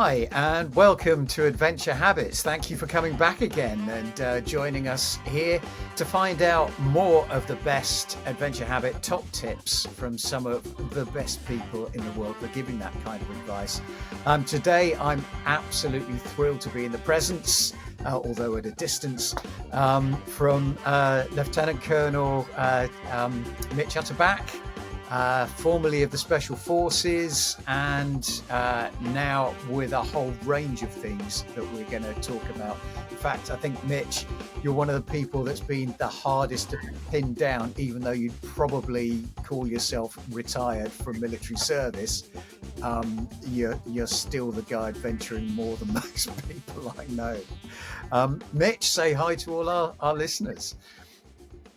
Hi, and welcome to Adventure Habits. Thank you for coming back again and joining us here to find out more of the best adventure habit top tips from some of the best people in the world for giving that kind of advice. Today, I'm absolutely thrilled to be in the presence, although at a distance, from Lieutenant Colonel Mitch Utterback. Formerly of the Special Forces, and now with a whole range of things that we're going to talk about. In fact, I think, Mitch, you're one of the people that's been the hardest to pin down, even though you'd probably call yourself retired from military service. You're still the guy adventuring more than most people I know. Mitch, say hi to all our listeners.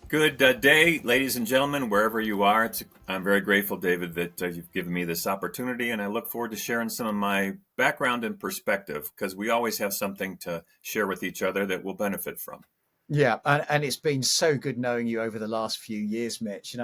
Good day, ladies and gentlemen, wherever you are. I'm very grateful, David, that you've given me this opportunity, and I look forward to sharing some of my background and perspective, because we always have something to share with each other that we'll benefit from. Yeah, and it's been so good knowing you over the last few years, Mitch.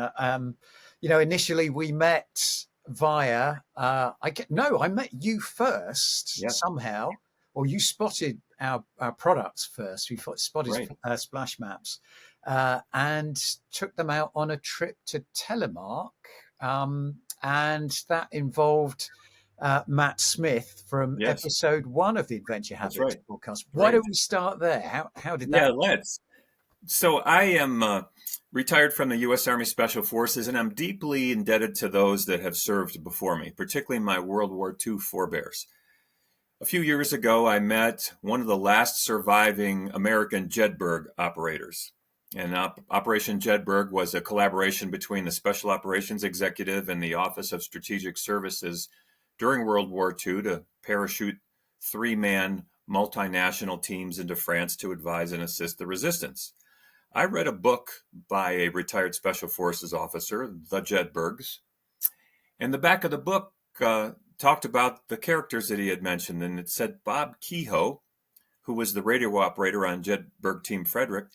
Initially we met via I met you first somehow, or you spotted our products first. We spotted splash maps. And took them out on a trip to Telemark, and that involved Matt Smith from episode 1 of the Adventure Habits podcast. Why don't we start there? How did that? Yeah, let's. So I am retired from the U.S. Army Special Forces, and I'm deeply indebted to those that have served before me, particularly my World War II forebears. A few years ago, I met one of the last surviving American Jedburgh operators. And Operation Jedburgh was a collaboration between the Special Operations Executive and the Office of Strategic Services during World War II to parachute 3-man multinational teams into France to advise and assist the resistance. I read a book by a retired Special Forces officer, The Jedburghs, and the back of the book talked about the characters that he had mentioned, and it said Bob Kehoe, who was the radio operator on Jedburgh Team Frederick,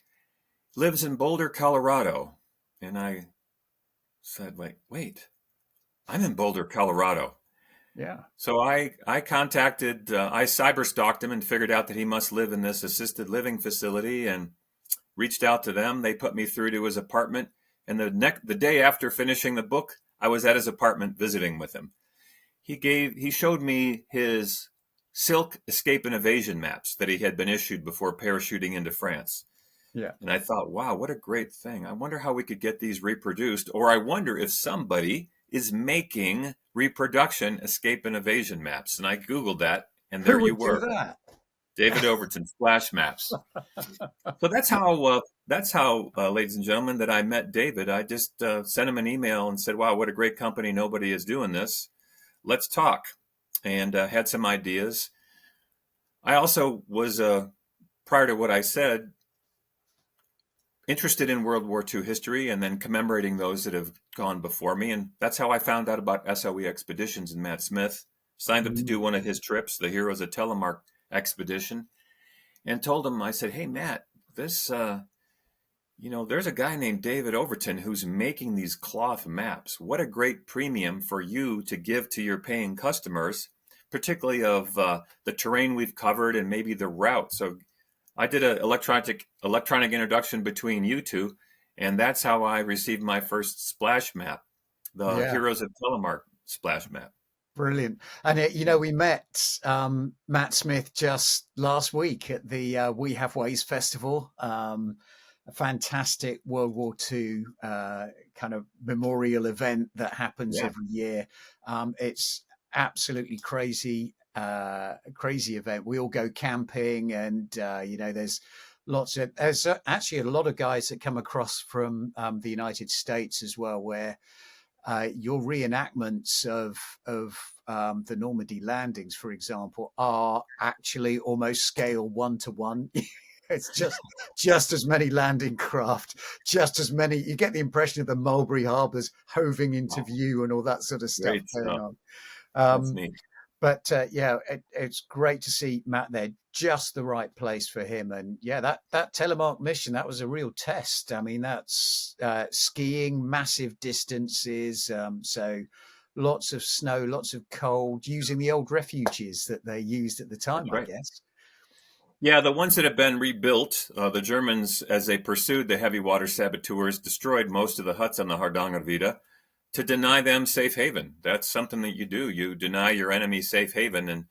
lives in Boulder, Colorado. And I said, wait, I'm in Boulder, Colorado. Yeah. So I contacted, I cyberstalked him and figured out that he must live in this assisted living facility, and reached out to them. They put me through to his apartment. And the day after finishing the book, I was at his apartment visiting with him. He showed me his silk escape and evasion maps that he had been issued before parachuting into France. Yeah. And I thought, wow, what a great thing. I wonder how we could get these reproduced, or I wonder if somebody is making reproduction escape and evasion maps. And I Googled that, and there you were. Do that? David Overton, splash maps. So that's how, ladies and gentlemen, that I met David. I just sent him an email and said, wow, what a great company. Nobody is doing this. Let's talk. And had some ideas. I also was, prior to what I said, interested in World War II history and then commemorating those that have gone before me. And that's how I found out about SOE Expeditions and Matt Smith. Signed up to do one of his trips, the Heroes of Telemark expedition, and told him, I said, hey, Matt, this, there's a guy named David Overton who's making these cloth maps. What a great premium for you to give to your paying customers, particularly of the terrain we've covered and maybe the route. So I did an electronic introduction between you two, and that's how I received my first splash map, the Heroes of Telemark splash map. Brilliant. And, we met Matt Smith just last week at the We Have Ways Festival, a fantastic World War II kind of memorial event that happens every year. It's absolutely crazy event. We all go camping, and there's actually a lot of guys that come across from the United States as well, where your reenactments of the Normandy landings, for example, are actually almost scale 1-to-1. It's just as many landing craft, just as many. You get the impression of the Mulberry Harbours hoving into view and all that sort of stuff going on. That's neat. But it's great to see Matt there. Just the right place for him. And that Telemark mission, that was a real test. I mean, that's skiing massive distances. So lots of snow, lots of cold, using the old refuges that they used at the time, That's I right. guess. Yeah, the ones that have been rebuilt, the Germans, as they pursued the heavy water saboteurs, destroyed most of the huts on the Hardangervidda to deny them safe haven. That's something that you do. You deny your enemy safe haven. And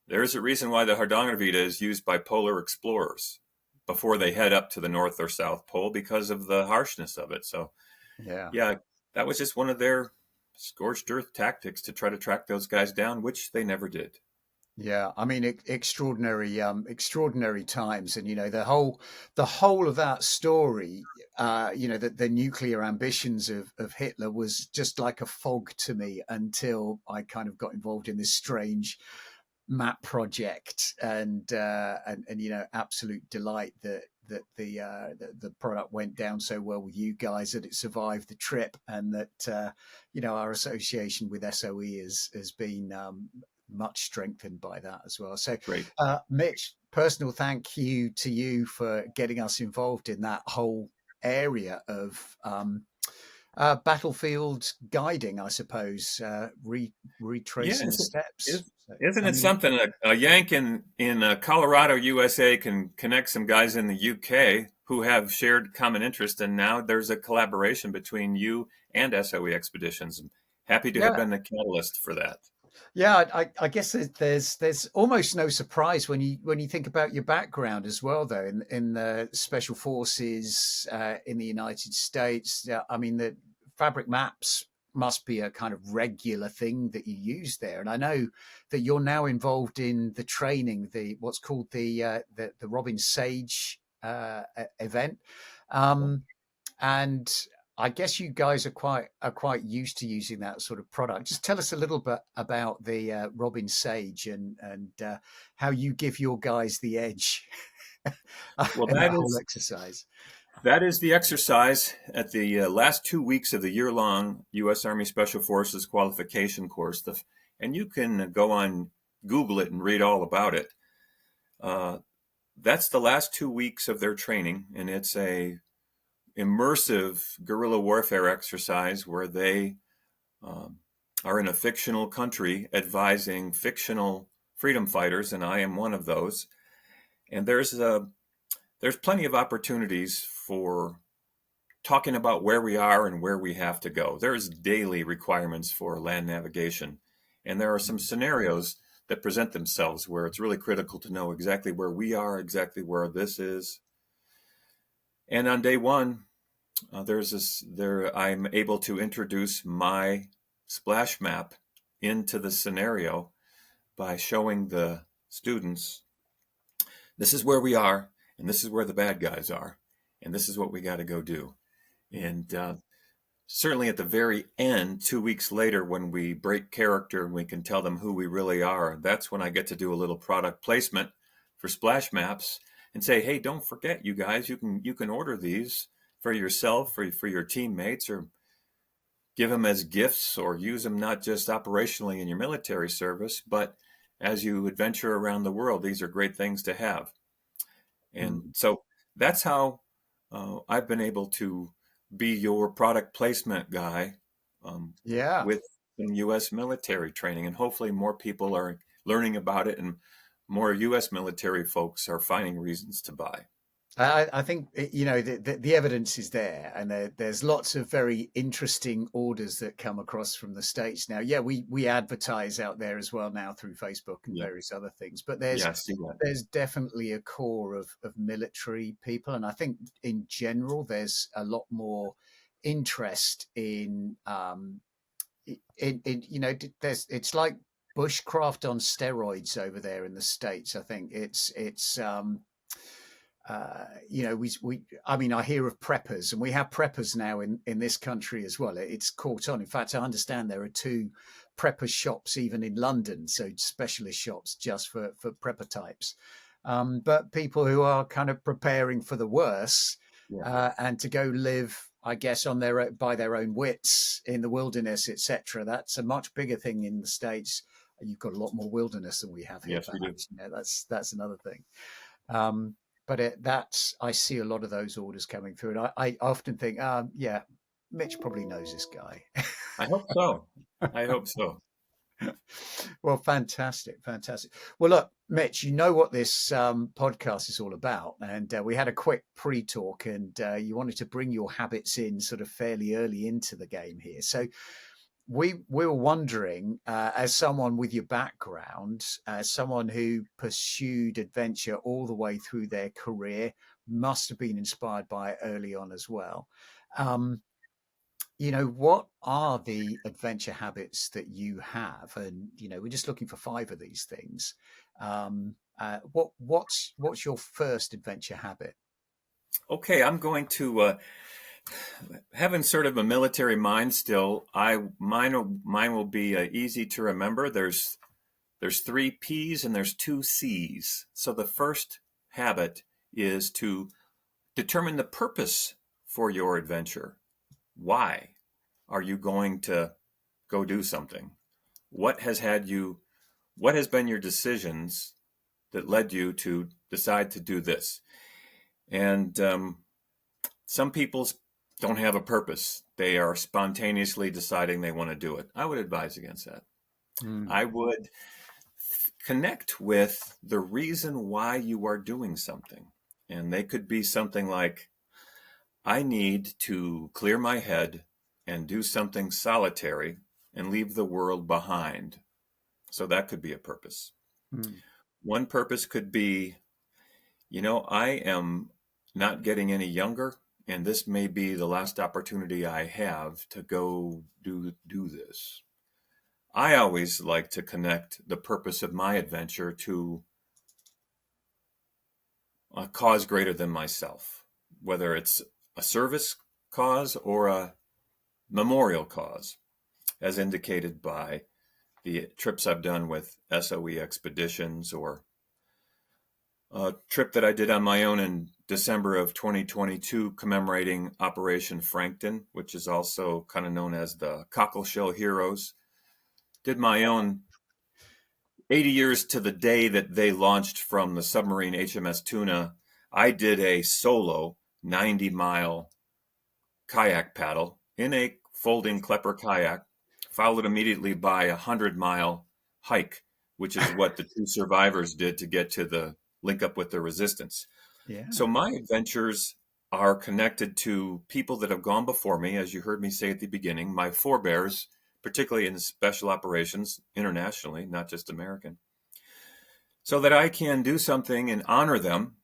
there's a reason why the Hardangervidda is used by polar explorers before they head up to the North or South Pole because of the harshness of it. So, Yeah. yeah, that was just one of their scorched earth tactics to try to track those guys down, which they never did. Yeah, I mean, extraordinary times, and the whole of that story, the nuclear ambitions of Hitler was just like a fog to me until I kind of got involved in this strange map project, and absolute delight that the product went down so well with you guys, that it survived the trip, and that our association with SOE has been much strengthened by that as well. So, Great. Mitch, personal thank you to you for getting us involved in that whole area of battlefield guiding, I suppose, Yeah, retracing the steps. is, So, isn't I it mean, something a Yank in Colorado, USA can connect some guys in the UK who have shared common interest, and now there's a collaboration between you and SOE Expeditions. I'm happy to have yeah, been the catalyst for that. yeah. I guess there's almost no surprise when you think about your background as well, though, in the special forces in the United States. Yeah, I mean, the fabric maps must be a kind of regular thing that you use there, and I know that you're now involved in the training, the what's called the Robin Sage event. Um, and I guess you guys are quite used to using that sort of product. Just tell us a little bit about the Robin Sage, and how you give your guys the edge Well, in that whole exercise. that is the exercise at the last 2 weeks of the year-long U.S. Army Special Forces qualification course. And you can go on Google it and read all about it. Uh, that's the last 2 weeks of their training, and it's a immersive guerrilla warfare exercise where they um, are in a fictional country advising fictional freedom fighters, and I am one of those. And there's plenty of opportunities for talking about where we are and where we have to go. There's daily requirements for land navigation, and there are some scenarios that present themselves where it's really critical to know exactly where we are, exactly where this is. And on day one, I'm able to introduce my splash map into the scenario by showing the students this is where we are, and this is where the bad guys are, and this is what we got to go do. And certainly at the very end, 2 weeks later, when we break character and we can tell them who we really are, that's when I get to do a little product placement for splash maps and say, hey, don't forget, you guys, you can order these for yourself, for your teammates, or give them as gifts, or use them not just operationally in your military service, but as you adventure around the world. These are great things to have. And Mm. so that's how I've been able to be your product placement guy Yeah. with some U.S. military training. And hopefully more people are learning about it, and more U.S. military folks are finding reasons to buy. I think the evidence is there, and there's lots of very interesting orders that come across from the States now. Yeah, we advertise out there as well now through Facebook and Yeah. various other things, but Yeah, I see that. there's definitely a core of military people, and I think in general there's a lot more interest in there's it's like bushcraft on steroids over there in the States. I think we I mean, I hear of preppers, and we have preppers now in this country as well. It's caught on. In fact, I understand there are two prepper shops even in London, so specialist shops just for prepper types. But people who are kind of preparing for the worst, Yeah. and to go live, I guess, on by their own wits in the wilderness, etc. That's a much bigger thing in the States. You've got a lot more wilderness than we have here, Yes, we do. perhaps. That's another thing. Um, but that's I see a lot of those orders coming through, and I often think, yeah, Mitch probably knows this guy. I hope so. I hope so. Well, fantastic, fantastic. Well, look, Mitch, you know what this podcast is all about, and we had a quick pre-talk, and you wanted to bring your habits in sort of fairly early into the game here. So we were wondering, as someone with your background, as someone who pursued adventure all the way through their career, must have been inspired by it early on as well. Um, what are the adventure habits that you have? And, we're just looking for five of these things. What's your first adventure habit? Okay, I'm going to having sort of a military mind still. Mine will be easy to remember. There's three P's and there's two C's. So the first habit is to determine the purpose for your adventure. Why are you going to go do something? What has been your decisions that led you to decide to do this? And some people don't have a purpose. They are spontaneously deciding they want to do it. I would advise against that. Mm, I would connect with the reason why you are doing something. And they could be something like, I need to clear my head and do something solitary and leave the world behind. So that could be a purpose. mm, One purpose could be, I am not getting any younger, and this may be the last opportunity I have to go do this. I always like to connect the purpose of my adventure to a cause greater than myself, whether it's a service cause or a memorial cause, as indicated by the trips I've done with SOE expeditions, or a trip that I did on my own in December of 2022 commemorating Operation Frankton, which is also kind of known as the Cockle Shell Heroes. Did my own 80 years to the day that they launched from the submarine HMS Tuna. I did a solo 90-mile kayak paddle in a folding Klepper kayak, followed immediately by a 100-mile hike, which is what the two survivors did to get to the link up with the resistance. yeah. So my adventures are connected to people that have gone before me, as you heard me say at the beginning, my forebears, particularly in special operations internationally, not just American, so that I can do something and honor them,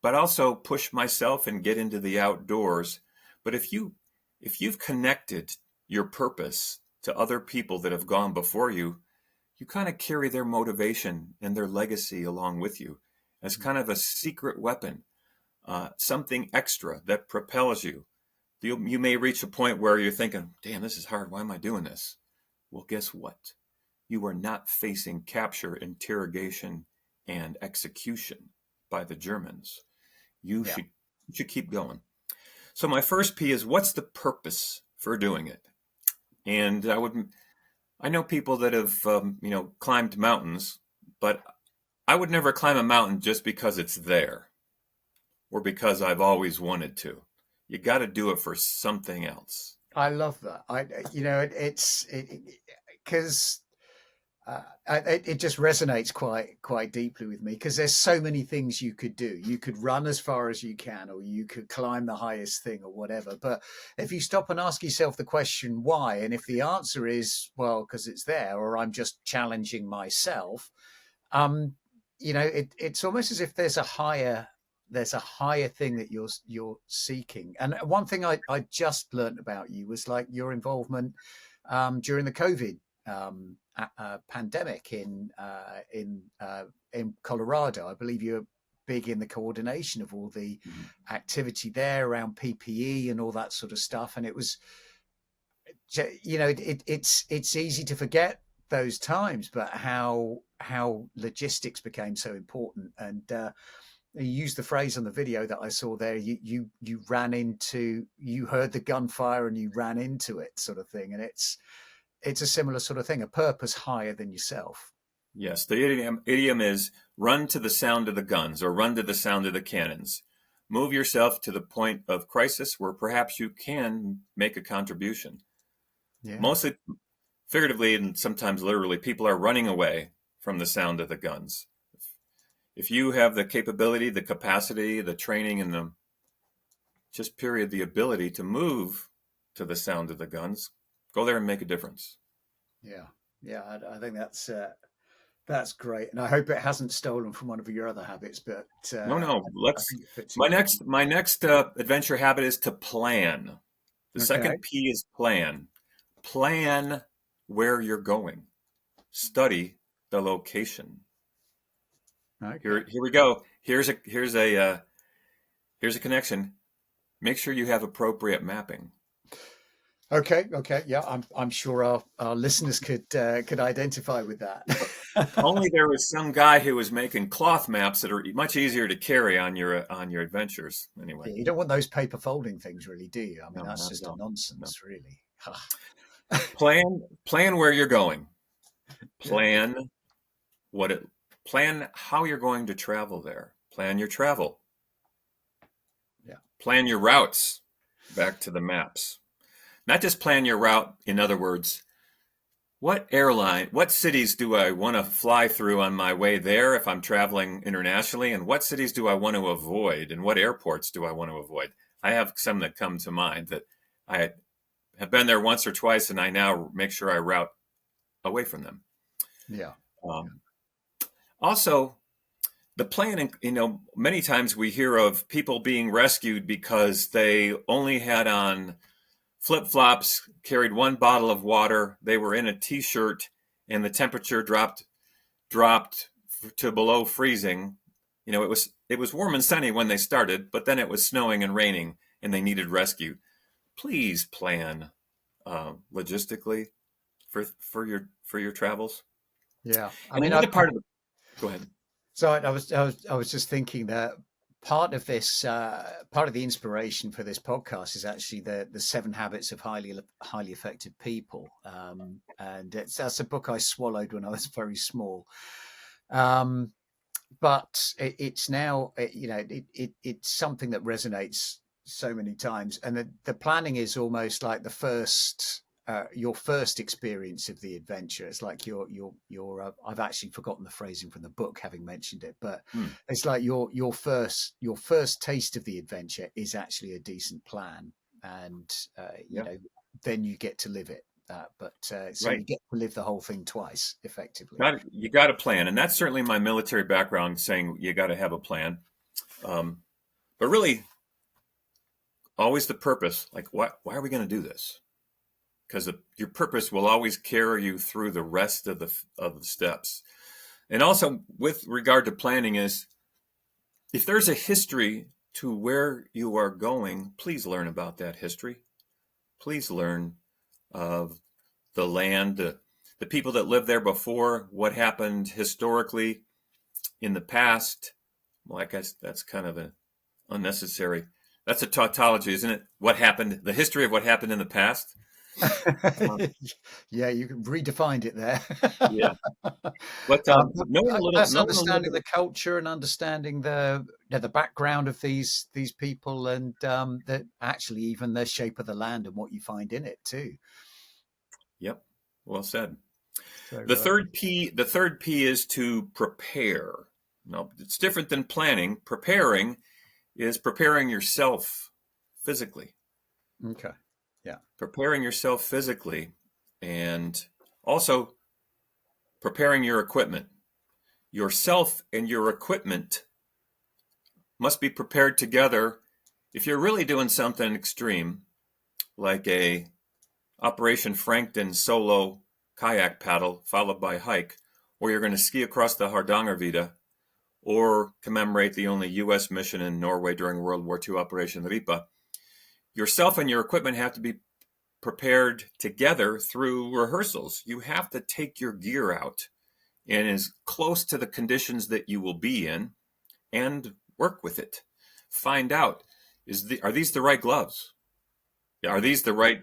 but also push myself and get into the outdoors. But if you've connected your purpose to other people that have gone before you, you kind of carry their motivation and their legacy along with you as kind of a secret weapon, something extra that propels you. You may reach a point where you're thinking, damn, this is hard. Why am I doing this? Well, guess what? You are not facing capture, interrogation, and execution by the Germans. You Yeah. should you should keep going. So my first P is, what's the purpose for doing it? And I know people that have climbed mountains, but I would never climb a mountain just because it's there or because I've always wanted to. You got to do it for something else. I love that. It's because it just resonates quite deeply with me because there's so many things you could do. You could run as far as you can, or you could climb the highest thing, or whatever. But if you stop and ask yourself the question why, and if the answer is well because it's there, or I'm just challenging myself, um, it's almost as if there's a higher thing that you're seeking. And one thing I just learned about you was like your involvement during the COVID pandemic in Colorado. I believe you're big in the coordination of all the Mhm. activity there around PPE and all that sort of stuff. And it was, it's easy to forget those times, but how logistics became so important. And you used the phrase on the video that I saw there. You heard the gunfire and you ran into it, sort of thing. And it's a similar sort of thing, a purpose higher than yourself. Yes, the idiom is run to the sound of the guns or run to the sound of the cannons. Move yourself to the point of crisis where perhaps you can make a contribution. Yeah. Mostly figuratively and sometimes literally, people are running away from the sound of the guns. If you have the capability, the capacity, the training, and the just period, the ability to move to the sound of the guns, go there and make a difference. Yeah. Yeah. I think that's great, and I hope it hasn't stolen from one of your other habits. But No, no. I Let's. think it fits My in well. next adventure habit is to plan. The Okay. second P is plan. Plan where you're going. Study the location. Okay. Here we go. Here's a connection. Make sure you have appropriate mapping. Okay. Okay. Yeah. I'm sure our listeners could identify with that. If only there was some guy who was making cloth maps that are much easier to carry on your adventures. Anyway, Yeah, you don't want those paper folding things, really, do you? I mean, no, that's not at just a all. No. nonsense, really. Plan where you're going. Yeah. Plan what it plan how you're going to travel there. Plan your travel. Yeah. Plan your routes. Back to the maps. Not just plan your route. In other words, what cities do I want to fly through on my way there if I'm traveling internationally? And what cities do I want to avoid? And what airports do I want to avoid? I have some that come to mind that I have been there once or twice, and I now make sure I route away from them. Yeah. Um, Also, the planning, many times we hear of people being rescued because they only had on flip-flops, carried one bottle of water, they were in a t-shirt, and the temperature dropped to below freezing. It was warm and sunny when they started, but then it was snowing and raining, and they needed rescue. Please plan logistically for your travels. Yeah. I And mean, another part of the go ahead. so I was just thinking that part of this, part of the inspiration for this podcast is actually the 7 Habits of Highly Effective People, and that's a book I swallowed when I was very small. Um, but it's now, it's something that resonates so many times, and the planning is almost like your first experience of the adventure. It's like I've actually forgotten the phrasing from the book, having mentioned it, but Hmm. it's like your first taste of the adventure is actually a decent plan, and Yeah, then you get to live it. So right. you get to live the whole thing twice, effectively. You got to plan, and that's certainly my military background, saying you got to have a plan. Um, but really, always the purpose. Like, why are we going to do this? Because your purpose will always carry you through the rest of the steps. And also, with regard to planning, is if there's a history to where you are going, please learn about that history. Please learn of the land, the people that lived there before, what happened historically in the past. Well, I guess that's kind of an unnecessary. That's a tautology, isn't it? What happened, the history of what happened in the past. Um, Yeah, you can redefined it there. yeah, but That's knowing a little understanding bit. the culture and understanding the background of these people, and that actually even the shape of the land and what you find in it too. Yep, well said. So The third P is to prepare. No, it's different than planning. Preparing is preparing yourself physically. okay, yeah, Preparing yourself physically, and also preparing your equipment. Yourself and your equipment must be prepared together. If you're really doing something extreme, like a Operation Frankton solo kayak paddle followed by hike, or you're going to ski across the Hardangervidda, or commemorate the only U.S. mission in Norway during World War II, Operation Ripa, yourself and your equipment have to be prepared together through rehearsals. You have to take your gear out and as close to the conditions that you will be in and work with it. Find out, are these the right gloves? Are these the right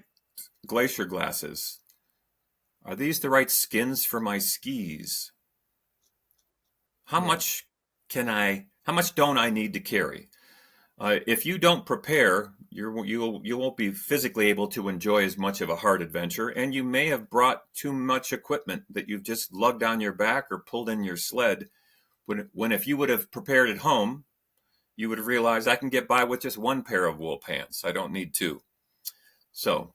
glacier glasses? Are these the right skins for my skis? How yeah, much how much don't I need to carry? If you don't prepare, you won't be physically able to enjoy as much of a hard adventure, and you may have brought too much equipment that you've just lugged on your back or pulled in your sled. When if you would have prepared at home, you would have realized I can get by with just one pair of wool pants. I don't need two. So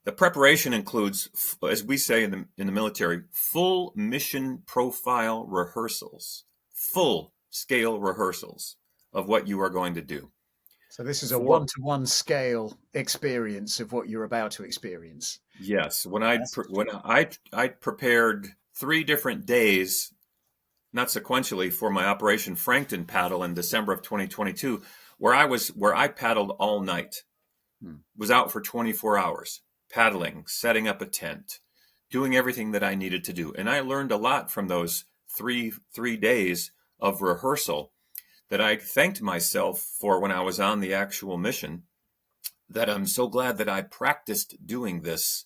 the preparation includes, as we say in the military, full mission profile rehearsals, full scale rehearsals of what you are going to do. So this is a one-to-one scale experience of what you're about to experience. Yes, when I prepared 3 different days, not sequentially, for my Operation Frankton paddle in December of 2022, where I paddled all night, was out for 24 hours, paddling, setting up a tent, doing everything that I needed to do, and I learned a lot from those three days of rehearsal that I thanked myself for when I was on the actual mission. That I'm so glad that I practiced doing this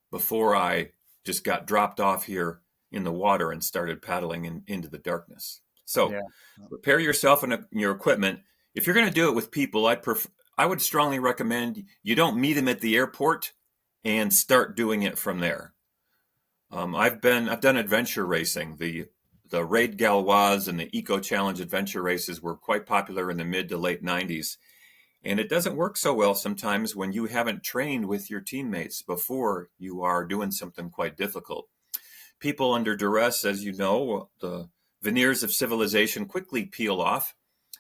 before I just got dropped off here in the water and started paddling into the darkness. So prepare yourself and your equipment. If you're going to do it with people, I would strongly recommend you don't meet them at the airport and start doing it from there. I've done adventure racing. The Raid Gauloise and the Eco Challenge adventure races were quite popular in the mid to late 90s. And it doesn't work so well sometimes when you haven't trained with your teammates before you are doing something quite difficult. People under duress, as you know, the veneers of civilization quickly peel off,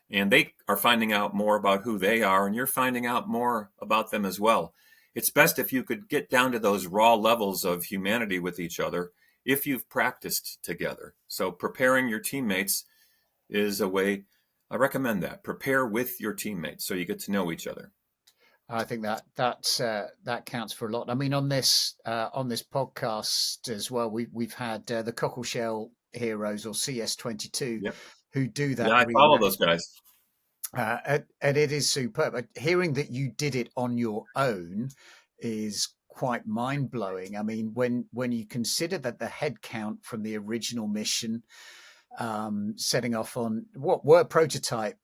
and they are finding out more about who they are, and you're finding out more about them as well. It's best if you could get down to those raw levels of humanity with each other if you've practiced together. So preparing your teammates is a way. I recommend that. Prepare with your teammates so you get to know each other. I think that counts for a lot. I mean, on this podcast as well, we've had the Cockle Shell Heroes, or CS22, who do that. Yeah, I follow those guys. And it is superb. Hearing that you did it on your own is quite mind-blowing. I mean, when you consider that the head count from the original mission, setting off on what were prototype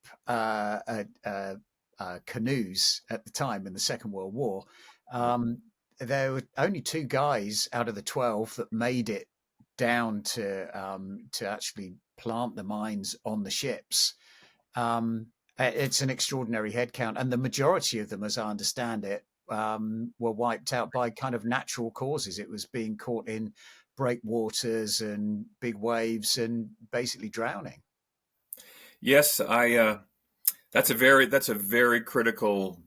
canoes at the time in the Second World War, there were only 2 guys out of the 12 that made it down to actually plant the mines on the ships. It's an extraordinary headcount, and the majority of them, as I understand it, were wiped out by kind of natural causes. It was being caught in breakwaters and big waves and basically drowning. Yes, that's a very critical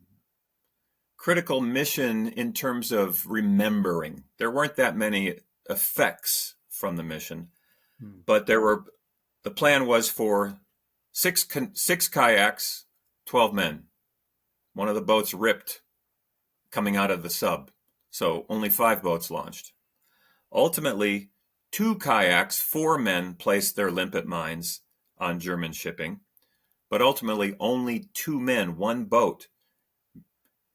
mission in terms of remembering. There weren't that many effects from the mission, but the plan was for six kayaks, 12 men. One of the boats ripped coming out of the sub, so only 5 boats launched. Ultimately, 2 kayaks, 4 men placed their limpet mines on German shipping, but ultimately only 2 men, 1 boat.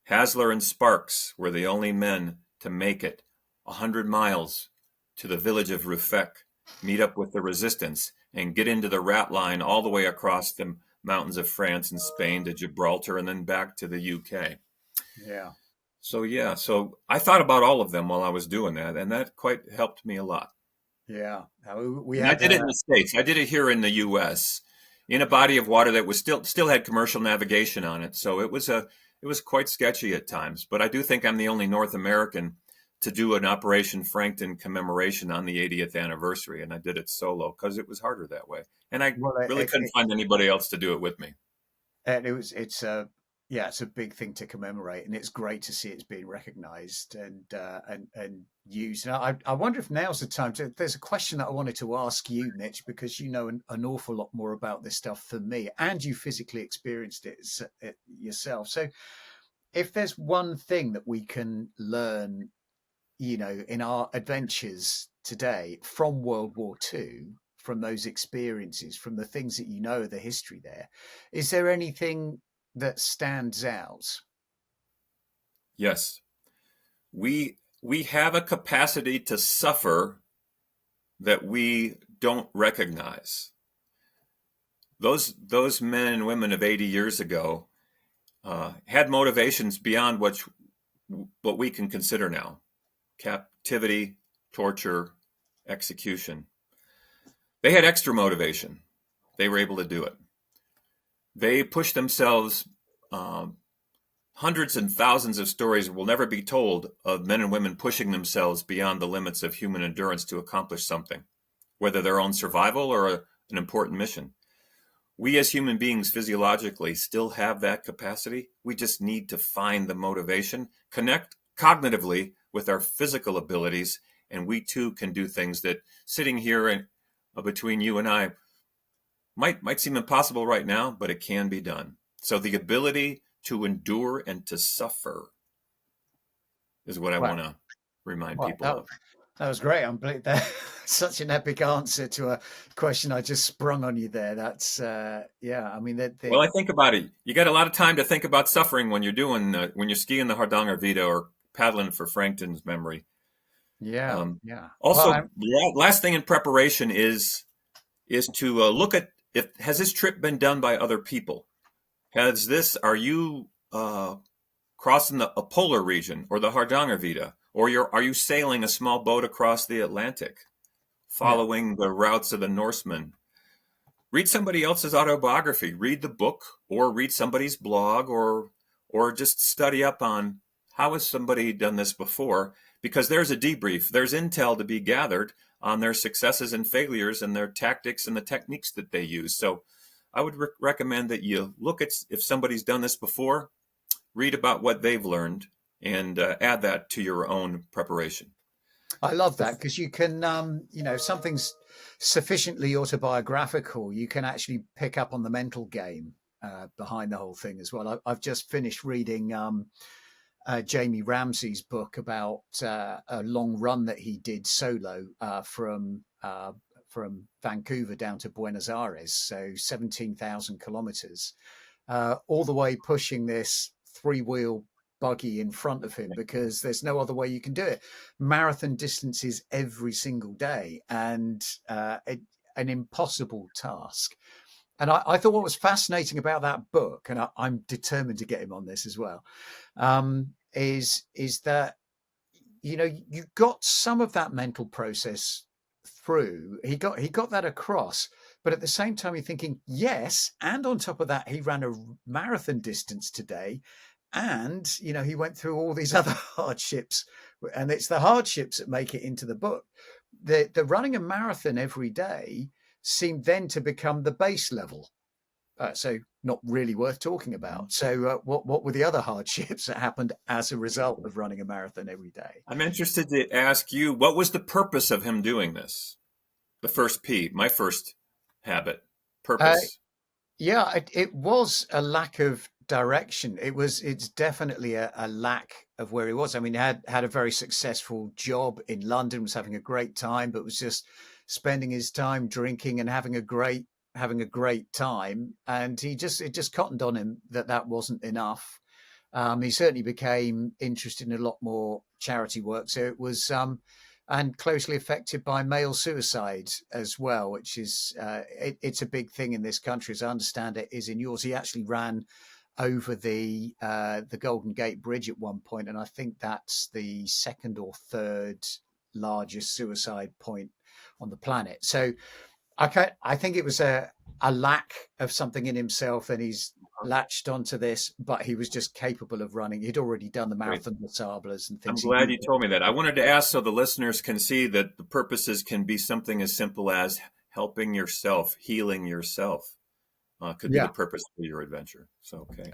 Hasler and Sparks were the only men to make it 100 miles to the village of Ruffec, meet up with the resistance, and get into the rat line all the way across the mountains of France and Spain to Gibraltar and then back to the UK. Yeah. So I thought about all of them while I was doing that, and that quite helped me a lot. Yeah. I did it in the States. I did it here in the US in a body of water that was still had commercial navigation on it. So it was quite sketchy at times, but I do think I'm the only North American to do an Operation Frankton commemoration on the 80th anniversary, and I did it solo because it was harder that way, and I really couldn't find anybody else to do it with me. And it's a big thing to commemorate, and it's great to see it's being recognised and used. And I wonder if now's the time there's a question that I wanted to ask you, Mitch, because you know an awful lot more about this stuff than me, and you physically experienced it yourself. So, if there's one thing that we can learn, in our adventures today from World War II, from those experiences, from the things that the history there, is there anything that stands out? Yes. We have a capacity to suffer that we don't recognize. Those men and women of 80 years ago, had motivations beyond what we can consider now: captivity, torture, execution. They had extra motivation. They were able to do it. They pushed themselves. Hundreds and thousands of stories will never be told of men and women pushing themselves beyond the limits of human endurance to accomplish something, whether their own survival or an important mission. We as human beings physiologically still have that capacity. We just need to find the motivation, connect cognitively with our physical abilities, and we too can do things that sitting here between you and I might seem impossible right now, but it can be done. So the ability to endure and to suffer is what I want to remind people of. That was great. That's such an epic answer to a question I just sprung on you there. That's yeah. I mean, well, I think about it. You got a lot of time to think about suffering when you're skiing the Hardanger Vita or paddling for Frankton's memory. Yeah, yeah. Also, last thing in preparation is to look at has this trip been done by other people? Are you crossing a polar region or the Hardanger Vita, or are you sailing a small boat across the Atlantic, following the routes of the Norsemen? Read somebody else's autobiography, read the book, or read somebody's blog, or just study up on how has somebody done this before, because there's a debrief, there's intel to be gathered on their successes and failures and their tactics and the techniques that they use. So I would recommend that you look at if somebody's done this before, read about what they've learned, and add that to your own preparation. I love that, because you can, something's sufficiently autobiographical, you can actually pick up on the mental game behind the whole thing as well. I've just finished reading Jamie Ramsey's book about a long run that he did solo from Vancouver down to Buenos Aires, so 17,000 kilometers, all the way pushing this three-wheel buggy in front of him, because there's no other way you can do it. Marathon distances every single day, and an impossible task. And I thought what was fascinating about that book, and I'm determined to get him on this as well, is that, you got some of that mental process through. He got that across, but at the same time, you're thinking, yes, and on top of that, he ran a marathon distance today, and he went through all these other hardships, and it's the hardships that make it into the book. The running a marathon every day seemed then to become the base level. So not really worth talking about. So what were the other hardships that happened as a result of running a marathon every day? I'm interested to ask you, what was the purpose of him doing this? The first P, my first habit, purpose. It was a lack of direction. It's definitely a lack of where he was. I mean, he had a very successful job in London, was having a great time, but was just spending his time drinking and having a great time. And it just cottoned on him that wasn't enough. He certainly became interested in a lot more charity work. So it was, and closely affected by male suicide as well, which is, it's a big thing in this country, as I understand it is in yours. He actually ran over the Golden Gate Bridge at one point, and I think that's the second or third largest suicide point on the planet. So I think it was a lack of something in himself, and he's latched onto this, but he was just capable of running. He'd already done the Marathon des Sables and things. I'm glad you told me that. I wanted to ask so the listeners can see that the purposes can be something as simple as helping yourself, healing yourself. Could be the purpose for your adventure. So, okay.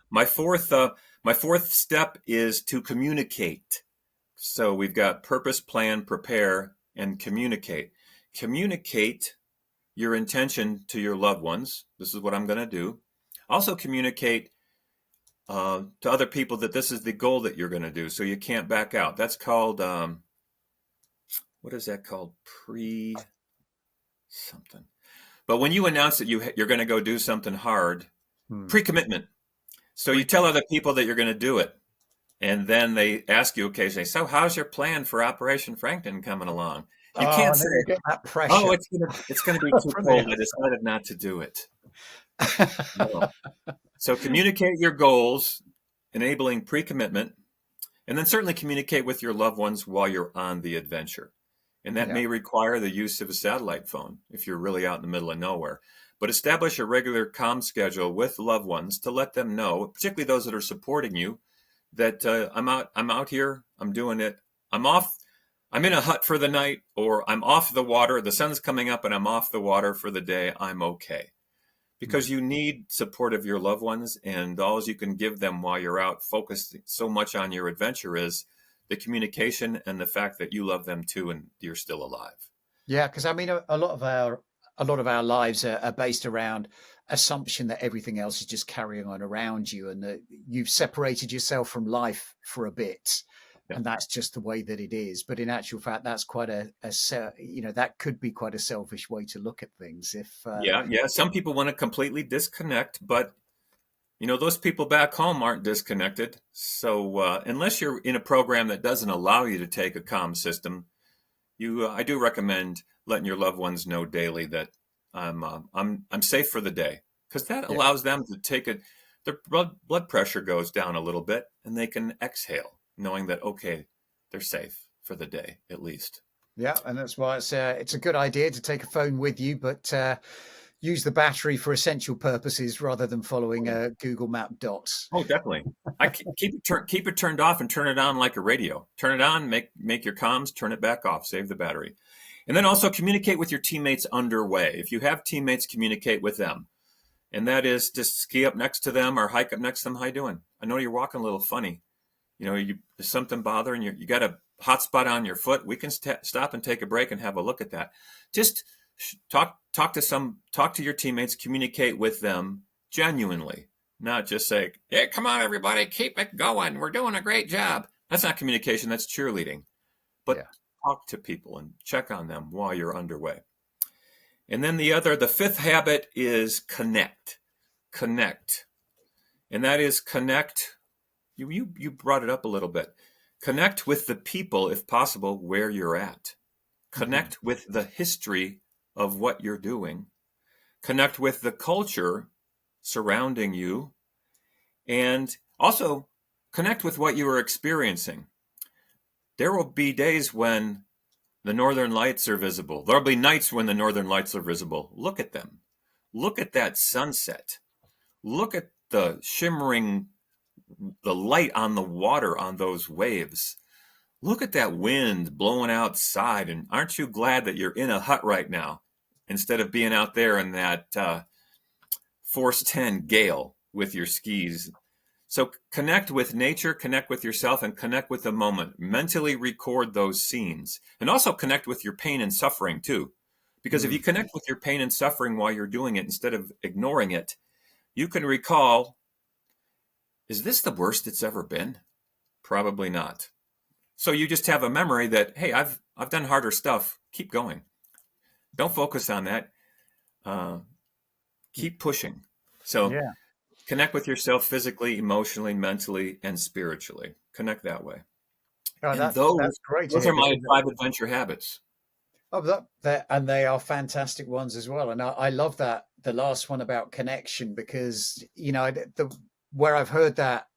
My fourth step is to communicate. So we've got purpose, plan, prepare, and communicate. Communicate your intention to your loved ones. This is what I'm going to do. Also communicate to other people that this is the goal that you're going to do, so you can't back out. That's called, what is that called? Pre-something. But when you announce that you're going to go do something hard, pre-commitment. So you tell other people that you're going to do it. And then they ask you occasionally, so how's your plan for Operation Frankton coming along? You can't say, that pressure. Oh, it's going to be too cold. I decided not to do it. No. So communicate your goals, enabling pre-commitment, and then certainly communicate with your loved ones while you're on the adventure. And that Yeah. may require the use of a satellite phone if you're really out in the middle of nowhere. But establish a regular comm schedule with loved ones to let them know, particularly those that are supporting you, that I'm out here, I'm doing it, I'm off, I'm in a hut for the night, or I'm off the water, the sun's coming up and I'm off the water for the day, I'm okay. Because you need support of your loved ones, and all you can give them while you're out focused so much on your adventure is the communication and the fact that you love them too and you're still alive. Yeah, because I mean, a lot of our lives are based around assumption that everything else is just carrying on around you, and that you've separated yourself from life for a bit, Yeah. and that's just the way that it is. But in actual fact, that's quite that could be quite a selfish way to look at things. If Yeah. Some people want to completely disconnect, but those people back home aren't disconnected. So unless you're in a program that doesn't allow you to take a comm system, I do recommend letting your loved ones know daily that I'm safe for the day, because that Yeah, allows them to take it. Their blood pressure goes down a little bit, and they can exhale, knowing that okay, they're safe for the day at least. yeah, and that's why it's a good idea to take a phone with you, but use the battery for essential purposes rather than following Google Map dots. Oh, definitely. Keep it turned off and turn it on like a radio. Turn it on, make your comms, turn it back off, save the battery. And then also communicate with your teammates underway. If you have teammates, communicate with them. And that is just ski up next to them or hike up next to them. How you doing? I know you're walking a little funny. There's something bothering you. You got a hot spot on your foot. We can stop and take a break and have a look at that. Just talk to your teammates, communicate with them genuinely, not just say, "Hey, come on, everybody, keep it going. We're doing a great job." That's not communication. That's cheerleading. But Yeah. talk to people and check on them while you're underway. And then the fifth habit is connect. Connect. And that is connect. You brought it up a little bit. Connect with the people, if possible, where you're at. Mhm. Connect with the history of what you're doing. Connect with the culture surrounding you. And also connect with what you are experiencing. There will be days when the northern lights are visible. There'll be nights when the northern lights are visible. Look at them. Look at that sunset. Look at the shimmering, the light on the water on those waves. Look at that wind blowing outside. And aren't you glad that you're in a hut right now instead of being out there in that force 10 gale with your skis? So connect with nature, connect with yourself, and connect with the moment. Mentally record those scenes. And also connect with your pain and suffering too. Because if you Mm. connect with your pain and suffering while you're doing it instead of ignoring it, you can recall, is this the worst it's ever been? Probably not. So you just have a memory that, hey, I've done harder stuff. Keep going. Don't focus on that. Uh, keep pushing. So Yeah. connect with yourself physically, emotionally, mentally, and spiritually. Connect that way. Oh, And that's great to those hear are my because 5 adventure habits. and they are fantastic ones as well. And I love that the last one about connection because where I've heard that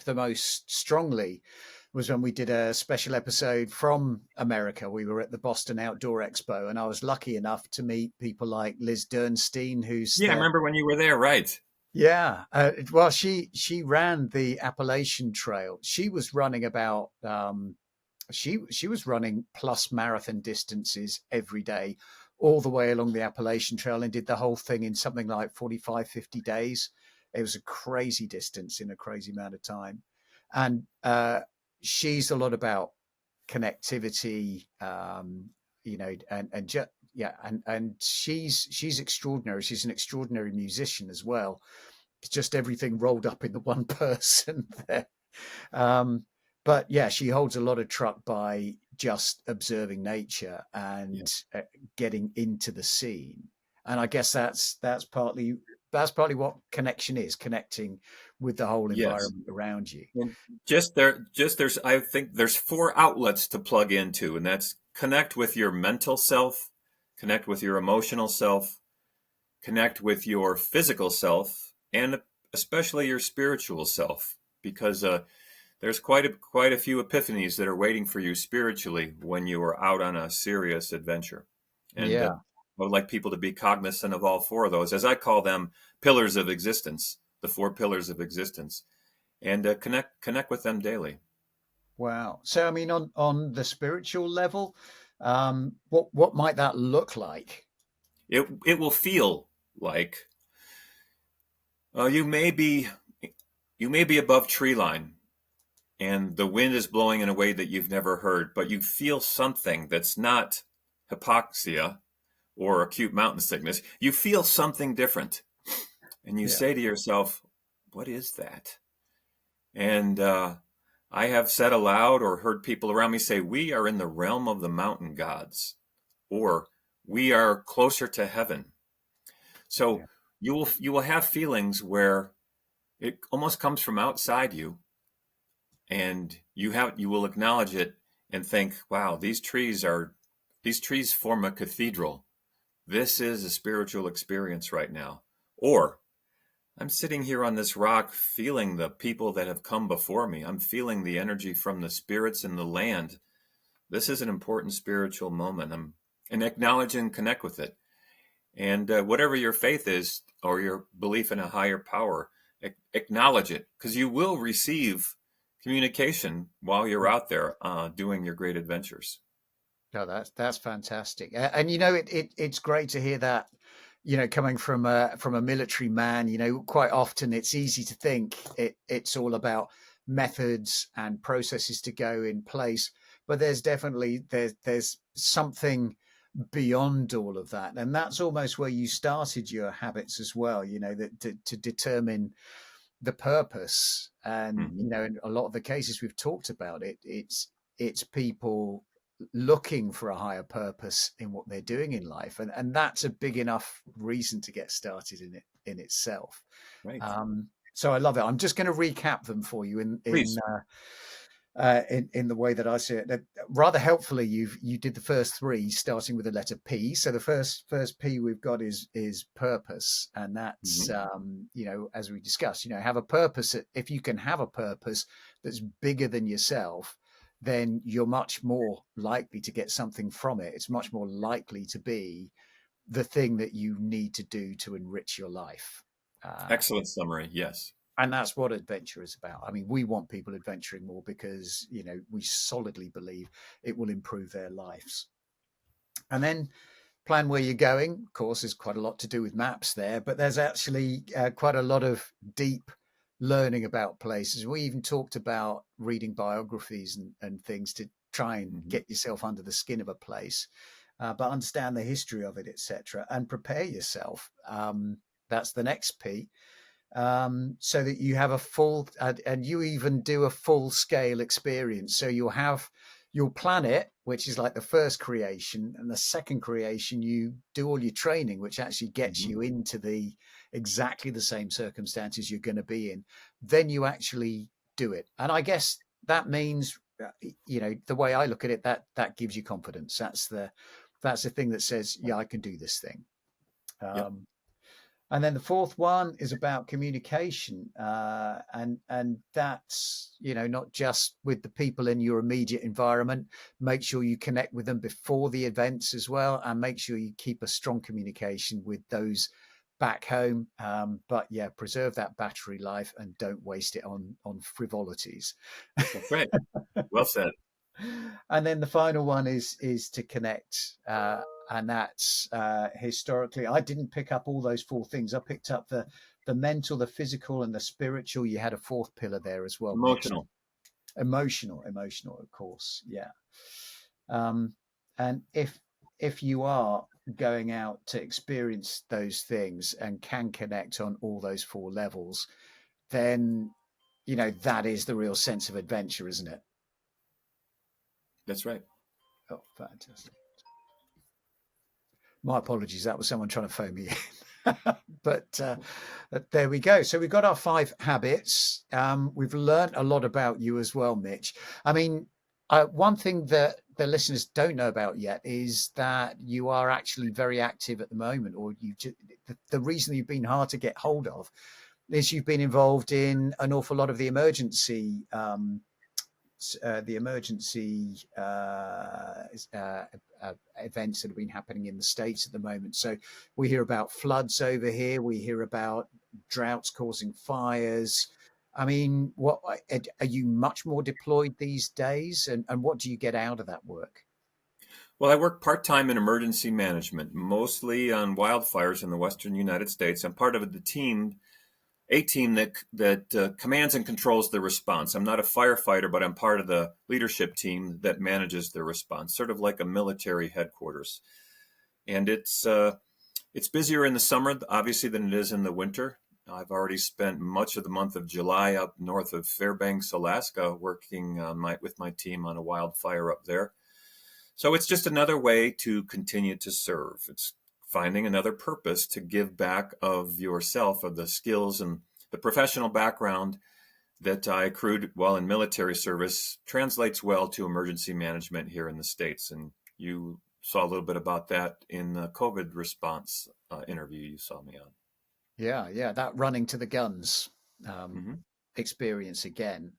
the most strongly was when we did a special episode from America. We were at the Boston Outdoor Expo, and I was lucky enough to meet people like Liz Dernstein, who's Yeah, I the remember when you were there, right? yeah. Well, she ran the Appalachian Trail. She was running about she was running plus marathon distances every day all the way along the Appalachian Trail and did the whole thing in something like 45, 50 days. It was a crazy distance in a crazy amount of time. And she's a lot about connectivity, and just, yeah, and she's extraordinary. She's an extraordinary musician as well. It's just everything rolled up into one person there. Um, but yeah, she holds a lot of truck by just observing nature Yeah. and getting into the scene. And I guess that's partly what connection is, connecting with the whole Yes. environment around you. And there's I think there's 4 outlets to plug into, and that's connect with your mental self, connect with your emotional self, connect with your physical self, and especially your spiritual self, because there's quite a few epiphanies that are waiting for you spiritually when you are out on a serious adventure. And Yeah. I would like people to be cognizant of all four of those, as I call them, pillars of existence, the four pillars of existence, and connect with them daily. Wow. So, I mean, on the spiritual level, what might that look like? It will feel like uh, you may be you may be above tree line, and the wind is blowing in a way that you've never heard, but you feel something that's not hypoxia or acute mountain sickness. You feel something different, and you Yeah. say to yourself, "What is that?" And I have said aloud or heard people around me say, "We are in the realm of the mountain gods," or "We are closer to heaven." So Yeah. you will have feelings where it almost comes from outside you, and you will acknowledge it and think, wow, these trees form a cathedral. This is a spiritual experience right now. Or I'm sitting here on this rock feeling the people that have come before me. I'm feeling the energy from the spirits in the land. This is an important spiritual moment. And acknowledge and connect with it. And whatever your faith is or your belief in a higher power, acknowledge it, because you will receive communication while you're out there doing your great adventures. No, that's fantastic, and it's great to hear that. Coming from a military man, quite often it's easy to think it's all about methods and processes to go in place, but there's something beyond all of that, and that's almost where you started your habits as well. That to determine the purpose, and Hmm. in a lot of the cases we've talked about it's people looking for a higher purpose in what they're doing in life, and that's a big enough reason to get started in it in itself. Right. So I love it. I'm just going to recap them for you Please. in the way that I see it. Rather helpfully, you did the first three, starting with the letter P. So the first P we've got is purpose, and that's Hmm. as we discussed, have a purpose. If you can have a purpose that's bigger than yourself, then you're much more likely to get something from it. It's much more likely to be the thing that you need to do to enrich your life. Uh, Excellent summary. Yes. and that's what adventure is about. I mean, we want people adventuring more because we solidly believe it will improve their lives. And then plan where you're going. Of course, there's quite a lot to do with maps there, but there's actually quite a lot of deep learning about places. We even talked about reading biographies and things to try and Hmm. get yourself under the skin of a place, but understand the history of it, etc., and prepare yourself. That's the next P, so that you have a full and you even do a full scale experience. So you'll plan it, which is like the first creation, and the second creation you do all your training, which actually gets Hmm. you into the exactly the same circumstances you're going to be in. Then you actually do it, and I guess that means the way I look at it, that gives you confidence. That's the thing that says, yeah, I can do this thing. Yep. um, and then the fourth one is about communication, and that's not just with the people in your immediate environment. Make sure you connect with them before the events as well, and make sure you keep a strong communication with those back home. But yeah, preserve that battery life and don't waste it on frivolities. That's right. Well said. And then the final one is to connect, and that's historically. I didn't pick up all those four things. I picked up the mental, the physical, and the spiritual. You had a fourth pillar there as well, Mitch. Emotional. Emotional, of course, yeah. Um, and if you are going out to experience those things and can connect on all those four levels, then that is the real sense of adventure, isn't it? That's right. Oh, fantastic. My apologies. That was someone trying to phone me in. But there we go. So we've got our five habits. We've learned a lot about you as well, Mitch. I mean, one thing that the listeners don't know about yet is that you are actually very active at the moment, or the reason you've been hard to get hold of is you've been involved in an awful lot of the emergency events that have been happening in the States at the moment. So we hear about floods over here. We hear about droughts causing fires. I mean, what are you much more deployed these days, and what do you get out of that work? Well, I work part-time in emergency management, mostly on wildfires in the western United States. I'm part of a team that commands and controls the response. I'm not a firefighter, but I'm part of the leadership team that manages the response, sort of like a military headquarters. And it's busier in the summer, obviously, than it is in the winter. I've already spent much of the month of July up north of Fairbanks, Alaska, working with my team on a wildfire up there. So it's just another way to continue to serve. It's finding another purpose to give back of yourself, of the skills and the professional background that I accrued while in military service translates well to emergency management here in the States. And you saw a little bit about that in the COVID response interview you saw me on. Yeah, that running to the guns Hmm. experience again.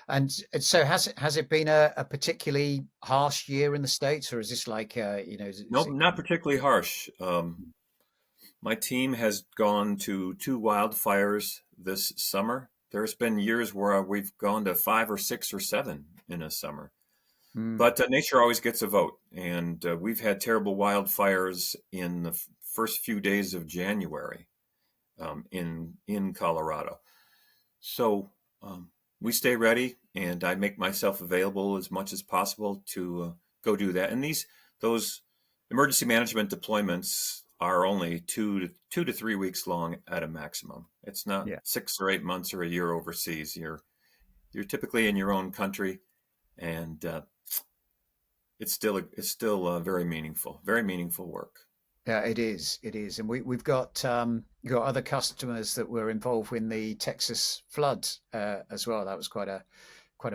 And so has it been a particularly harsh year in the States, or is this like is Nope, it not particularly harsh. My team has gone to two wildfires this summer. There's been years where we've gone to five or six or seven in a summer. Mm, But nature always gets a vote, and we've had terrible wildfires in the first few days of January in Colorado. So we stay ready, and I make myself available as much as possible to go do that. And those emergency management deployments are only 2 to 3 weeks long at a maximum. It's not yeah. 6 or 8 months or a year overseas. You're typically in your own country, and it's still very meaningful work. Yeah, it is. It is, and we've got other customers that were involved in the Texas flood as well. That was quite a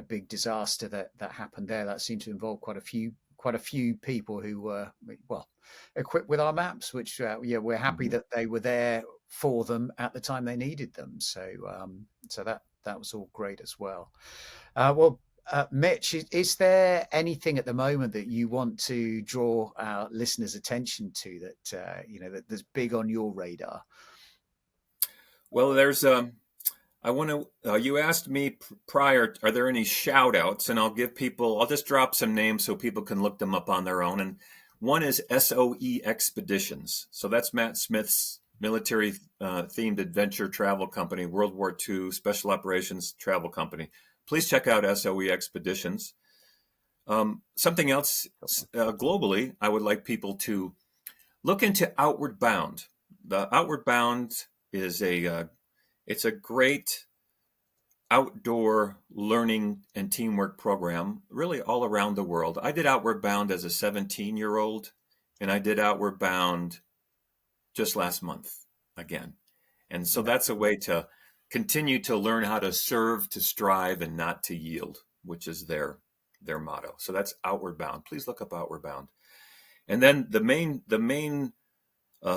big disaster that happened there. That seemed to involve quite a few people who were well equipped with our maps, which yeah, we're happy Mhm. that they were there for them at the time they needed them. So that was all great as well. Well, Mitch, is there anything at the moment that you want to draw our listeners' attention to that that's big on your radar? Well, I want to. You asked me prior, are there any shout outs? And I'll just drop some names so people can look them up on their own. And one is SOE Expeditions. So that's Matt Smith's military themed adventure travel company, World War II special operations travel company. Please check out SOE Expeditions. Something else globally, I would like people to look into Outward Bound. The Outward Bound is it's a great outdoor learning and teamwork program, really all around the world. I did Outward Bound as a 17-year-old, and I did Outward Bound just last month again. And so Yeah. that's a way to continue to learn how to serve, to strive, and not to yield, which is their motto. So that's Outward Bound. Please look up Outward Bound. And then the main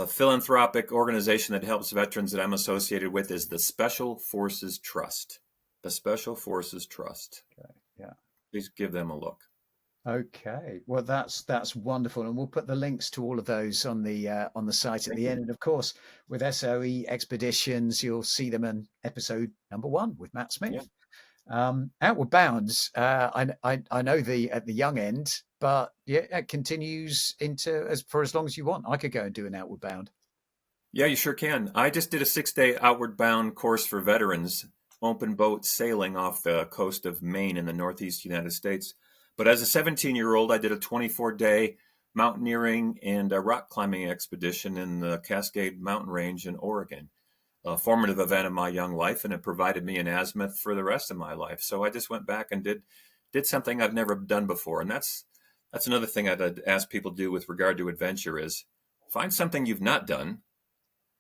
philanthropic organization that helps veterans that I'm associated with is the Special Forces Trust. The Special Forces Trust. Okay. Yeah. Please give them a look. Okay. Well, that's wonderful, and we'll put the links to all of those on the site at Thank the you. end. And of course, with SOE Expeditions, you'll see them in episode number 1 with Matt Yeah. Smith. Outward Bounds, I know the at the young end, but yeah, it continues into as long as you want. I could go and do an Outward Bound. Yeah, you sure can. I just did a 6-day Outward Bound course for veterans, open boat sailing off the coast of Maine in the Northeast United States. But as a 17-year-old, I did a 24-day mountaineering and a rock climbing expedition in the Cascade Mountain Range in Oregon. A formative event of my young life, and it provided me an azimuth for the rest of my life. So I just went back and did something I've never done before, and that's another thing I'd ask people to do with regard to adventure is find something you've not done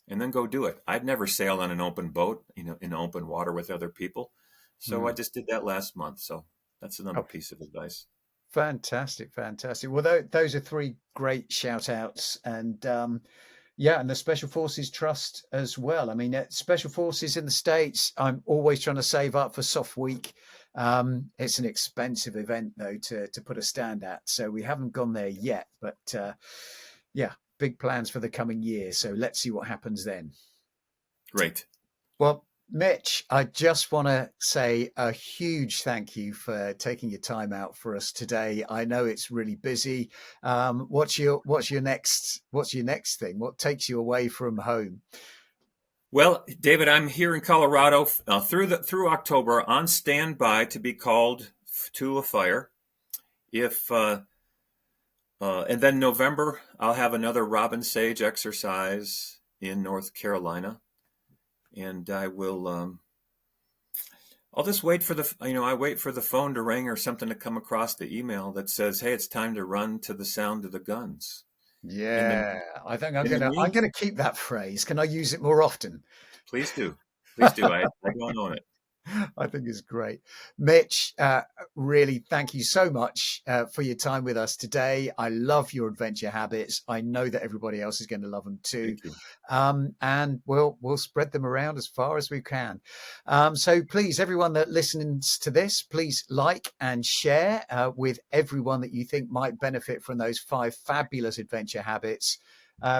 and then go do it. I'd never sailed on an open boat, in open water with other people. So I Mm. just did that last month. So that's another Oh, piece of advice. fantastic, fantastic. Well, those are three great shout outs, and Yeah, and the Special Forces Trust as well. I mean, Special Forces in the States, I'm always trying to save up for Soft Week. It's an expensive event, though, to put a stand at. So we haven't gone there yet. But yeah, big plans for the coming year. So let's see what happens then. Great. Well, Mitch, I just want to say a huge thank you for taking your time out for us today. I know it's really busy. What's your next thing? What takes you away from home? Well, David, I'm here in Colorado through October on standby to be called to a fire. If And then November, I'll have another Robin Sage exercise in North Carolina, and I'll just wait for I wait for the phone to ring or something to come across the email that says, "Hey, it's time to run to the sound of the guns." In the Yeah, I think I'm in the gonna I'm mean, gonna keep that phrase. Can I use it more often? please do, please do. I don't own it. I think it's great. Mitch, really thank you so much for your time with us today. I love your adventure habits. I know that everybody else is going to love them too. Thank you. And we'll spread them around as far as we can. So please, everyone that listens to this, please like and share with everyone that you think might benefit from those 5 fabulous adventure habits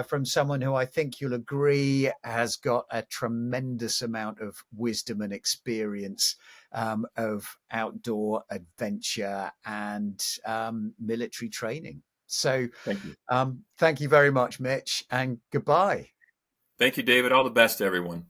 from someone who I think you'll agree has got a tremendous amount of wisdom and experience of outdoor adventure and military training. So Thank you. thank you very much, Mitch, and goodbye. Thank you, David. All the best to everyone.